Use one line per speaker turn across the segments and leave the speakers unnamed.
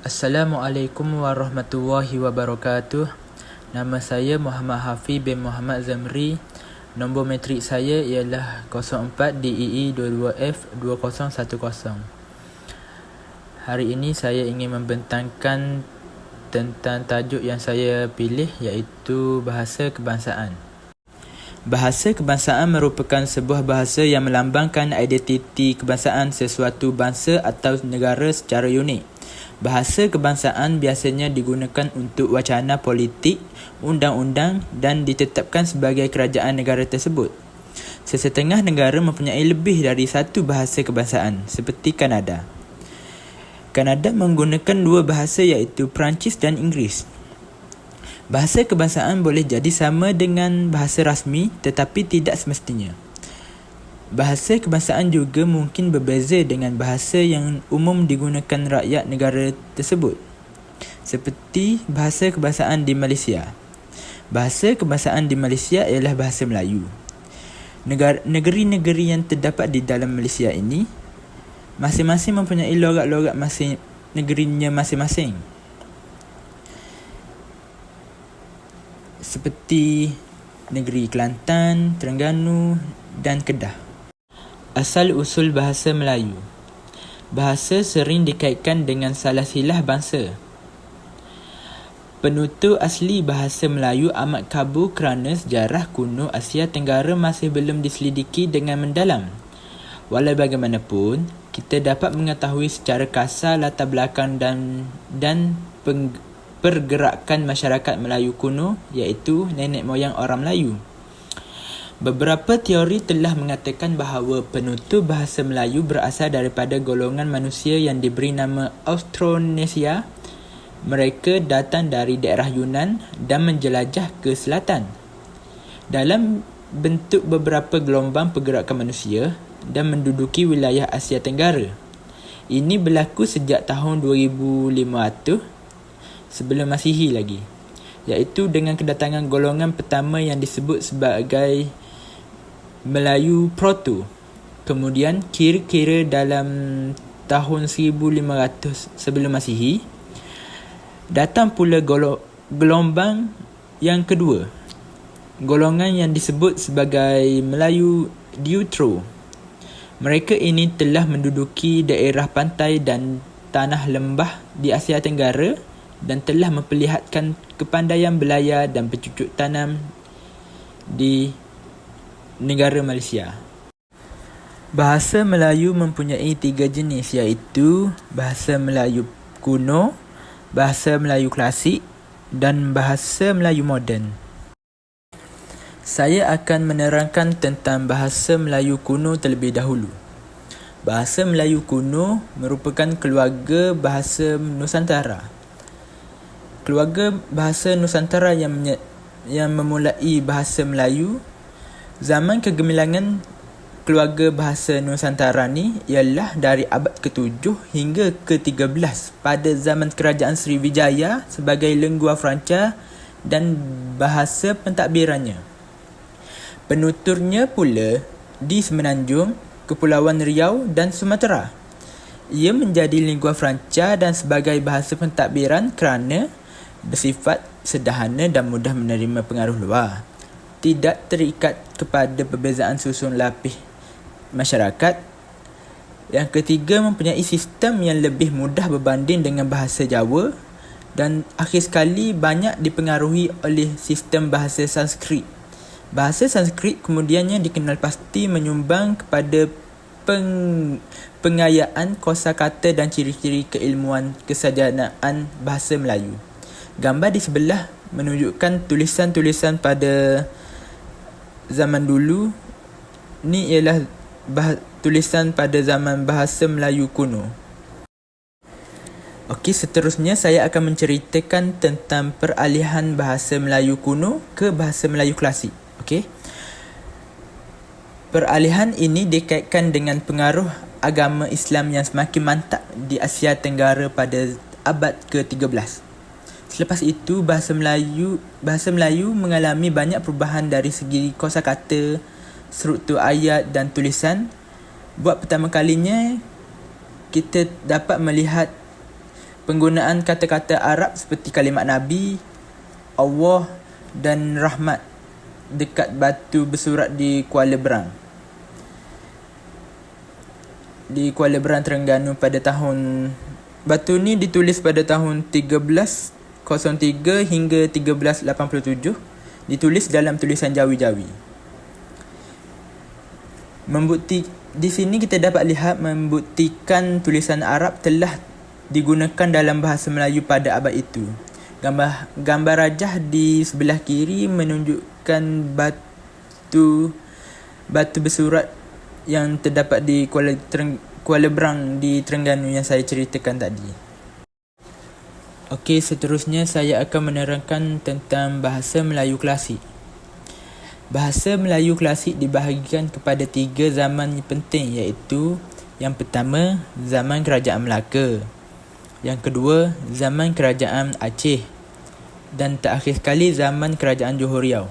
Assalamualaikum warahmatullahi wabarakatuh. Nama saya Muhammad Hafiz bin Muhammad Zamri. Nombor matrik saya ialah 04 DEE 22F2010. Hari ini saya ingin membentangkan tentang tajuk yang saya pilih, iaitu bahasa kebangsaan. Bahasa kebangsaan merupakan sebuah bahasa yang melambangkan identiti kebangsaan sesuatu bangsa atau negara secara unik. Bahasa kebangsaan biasanya digunakan untuk wacana politik, undang-undang dan ditetapkan sebagai kerajaan negara tersebut. Sesetengah negara mempunyai lebih dari satu bahasa kebangsaan, seperti Kanada. Kanada menggunakan dua bahasa, iaitu Perancis dan Inggeris. Bahasa kebangsaan boleh jadi sama dengan bahasa rasmi, tetapi tidak semestinya. Bahasa kebangsaan juga mungkin berbeza dengan bahasa yang umum digunakan rakyat negara tersebut, seperti bahasa kebangsaan di Malaysia. Bahasa kebangsaan di Malaysia ialah bahasa Melayu. Negeri-negeri yang terdapat di dalam Malaysia ini masing-masing mempunyai logat-logat negerinya masing-masing, seperti negeri Kelantan, Terengganu dan Kedah. Asal-usul bahasa Melayu. Bahasa sering dikaitkan dengan salah silah bangsa. Penutur asli bahasa Melayu amat kabur kerana sejarah kuno Asia Tenggara masih belum diselidiki dengan mendalam. Walau bagaimanapun, kita dapat mengetahui secara kasar latar belakang dan pergerakan masyarakat Melayu kuno, iaitu nenek moyang orang Melayu. Beberapa teori telah mengatakan bahawa penutur bahasa Melayu berasal daripada golongan manusia yang diberi nama Austronesia. Mereka datang dari daerah Yunan dan menjelajah ke selatan dalam bentuk beberapa gelombang pergerakan manusia dan menduduki wilayah Asia Tenggara. Ini berlaku sejak tahun 2500 sebelum Masihi lagi, iaitu dengan kedatangan golongan pertama yang disebut sebagai Melayu Proto. Kemudian kira-kira dalam tahun 1500 sebelum Masihi, datang pula gelombang yang kedua, golongan yang disebut sebagai Melayu Deutero. Mereka ini telah menduduki daerah pantai dan tanah lembah di Asia Tenggara dan telah memperlihatkan kepandaian belayar dan bercucuk tanam di negara Malaysia. Bahasa Melayu mempunyai 3 jenis, iaitu bahasa Melayu kuno, bahasa Melayu klasik dan bahasa Melayu moden. Saya akan menerangkan tentang bahasa Melayu kuno terlebih dahulu. Bahasa Melayu kuno merupakan keluarga bahasa Nusantara. Keluarga bahasa Nusantara yang memulai bahasa Melayu. Zaman kegemilangan keluarga bahasa Nusantara ni ialah dari abad ke-7 hingga ke-13 pada zaman kerajaan Sriwijaya sebagai lingua franca dan bahasa pentadbirannya. Penuturnya pula di Semenanjung, Kepulauan Riau dan Sumatera. Ia menjadi lingua franca dan sebagai bahasa pentadbiran kerana bersifat sederhana dan mudah menerima pengaruh luar. Tidak terikat kepada perbezaan susun lapis masyarakat. Yang ketiga, mempunyai sistem yang lebih mudah berbanding dengan bahasa Jawa. Dan akhir sekali, banyak dipengaruhi oleh sistem bahasa Sanskrit. Bahasa Sanskrit kemudiannya dikenal pasti menyumbang kepada pengayaan kosakata dan ciri-ciri keilmuan kesarjanaan bahasa Melayu. Gambar di sebelah menunjukkan tulisan-tulisan pada zaman dulu. Ni ialah tulisan pada zaman bahasa Melayu kuno. Okey, seterusnya saya akan menceritakan tentang peralihan bahasa Melayu kuno ke bahasa Melayu klasik. Okey. Peralihan ini dikaitkan dengan pengaruh agama Islam yang semakin mantap di Asia Tenggara pada abad ke-13. Selepas itu, bahasa Melayu mengalami banyak perubahan dari segi kosakata, struktur ayat dan tulisan. Buat pertama kalinya, kita dapat melihat penggunaan kata-kata Arab seperti kalimat Nabi, Allah dan rahmat dekat batu bersurat di Kuala Berang. Di Kuala Berang, Terengganu pada tahun... Batu ni ditulis pada tahun 1303 hingga 1387. Ditulis dalam tulisan Jawi-Jawi. Di sini kita dapat lihat membuktikan tulisan Arab telah digunakan dalam bahasa Melayu pada abad itu. Gambar rajah di sebelah kiri menunjukkan batu bersurat yang terdapat di Kuala Berang di Terengganu yang saya ceritakan tadi. Okey, seterusnya saya akan menerangkan tentang bahasa Melayu klasik. Bahasa Melayu klasik dibahagikan kepada 3 zaman penting, iaitu yang pertama, zaman Kerajaan Melaka. Yang kedua, zaman Kerajaan Aceh. Dan terakhir sekali, zaman Kerajaan Johor Riau.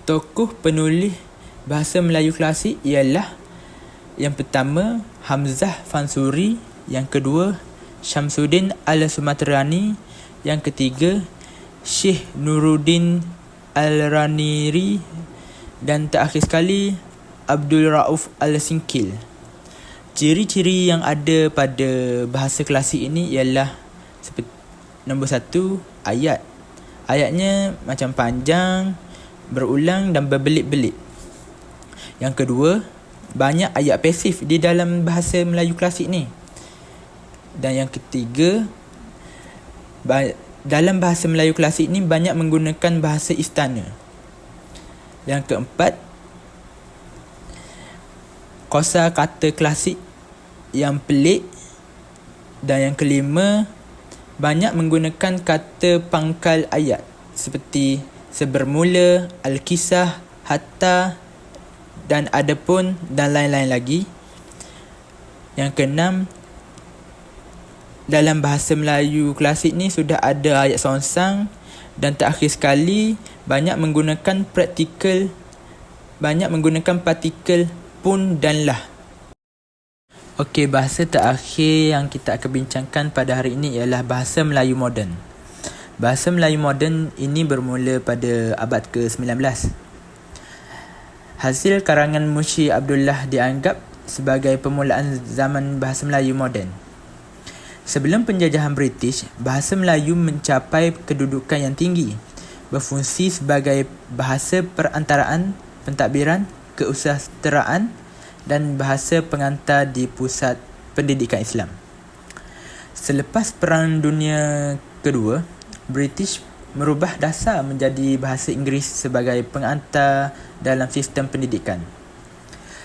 Tokoh penulis bahasa Melayu klasik ialah yang pertama, Hamzah Fansuri. Yang kedua, Syamsuddin Al-Sumatrani. Yang ketiga, Syekh Nuruddin Al-Raniri. Dan terakhir sekali, Abdul Rauf Al-Sinkil. Ciri-ciri yang ada pada bahasa klasik ini ialah nombor 1, ayat. Ayatnya macam panjang, berulang dan berbelit-belit. Yang kedua, banyak ayat pasif di dalam bahasa Melayu klasik ni. Dan yang ketiga, dalam bahasa Melayu klasik ni banyak menggunakan bahasa istana. Yang keempat, kosa kata klasik yang pelik. Dan yang kelima, banyak menggunakan kata pangkal ayat seperti sebermula, al-kisah, hatta dan adapun dan lain-lain lagi. Yang keenam, dalam bahasa Melayu klasik ni sudah ada ayat songsang. Dan terakhir sekali, banyak menggunakan partikel pun dan lah. Okey, bahasa terakhir yang kita akan bincangkan pada hari ini ialah bahasa Melayu moden. Bahasa Melayu moden ini bermula pada abad ke-19. Hasil karangan Munsyi Abdullah dianggap sebagai permulaan zaman bahasa Melayu moden. Sebelum penjajahan British, bahasa Melayu mencapai kedudukan yang tinggi, berfungsi sebagai bahasa perantaraan, pentadbiran, kesusasteraan dan bahasa pengantar di pusat pendidikan Islam. Selepas Perang Dunia Kedua, British merubah dasar menjadi bahasa Inggeris sebagai pengantar dalam sistem pendidikan.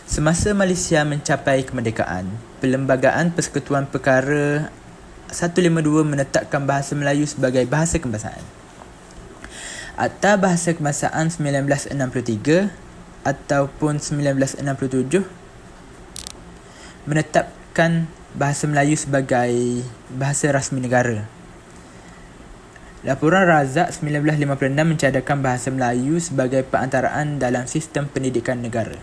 Semasa Malaysia mencapai kemerdekaan, Perlembagaan Persekutuan Perkara 152 menetapkan bahasa Melayu sebagai bahasa kebangsaan. Akta Bahasa Kebangsaan 1963 ataupun 1967 menetapkan bahasa Melayu sebagai bahasa rasmi negara. Laporan Razak 1956 mencadangkan bahasa Melayu sebagai perantaraan dalam sistem pendidikan negara.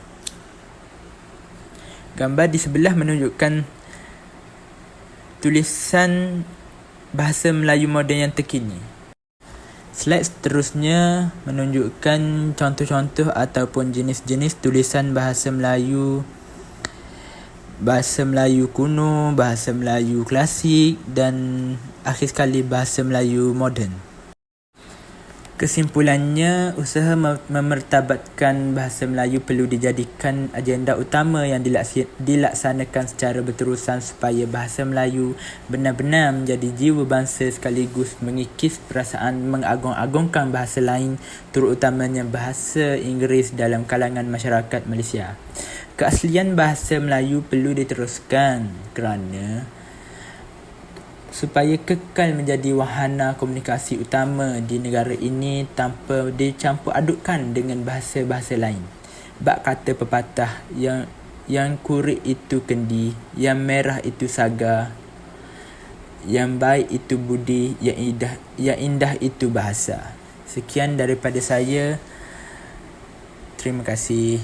Gambar di sebelah menunjukkan tulisan bahasa Melayu moden yang terkini. Slide seterusnya menunjukkan contoh-contoh ataupun jenis-jenis tulisan bahasa Melayu kuno, bahasa Melayu klasik dan akhir sekali bahasa Melayu moden. Kesimpulannya, usaha memertabatkan bahasa Melayu perlu dijadikan agenda utama yang dilaksanakan secara berterusan supaya bahasa Melayu benar-benar menjadi jiwa bangsa sekaligus mengikis perasaan mengagung-agungkan bahasa lain, terutamanya bahasa Inggeris dalam kalangan masyarakat Malaysia. Keaslian bahasa Melayu perlu diteruskan kerana supaya kekal menjadi wahana komunikasi utama di negara ini tanpa dicampur adukkan dengan bahasa-bahasa lain. Bab kata pepatah, yang kurik itu kendi, yang merah itu saga, yang baik itu budi, yang indah itu bahasa. Sekian daripada saya. Terima kasih.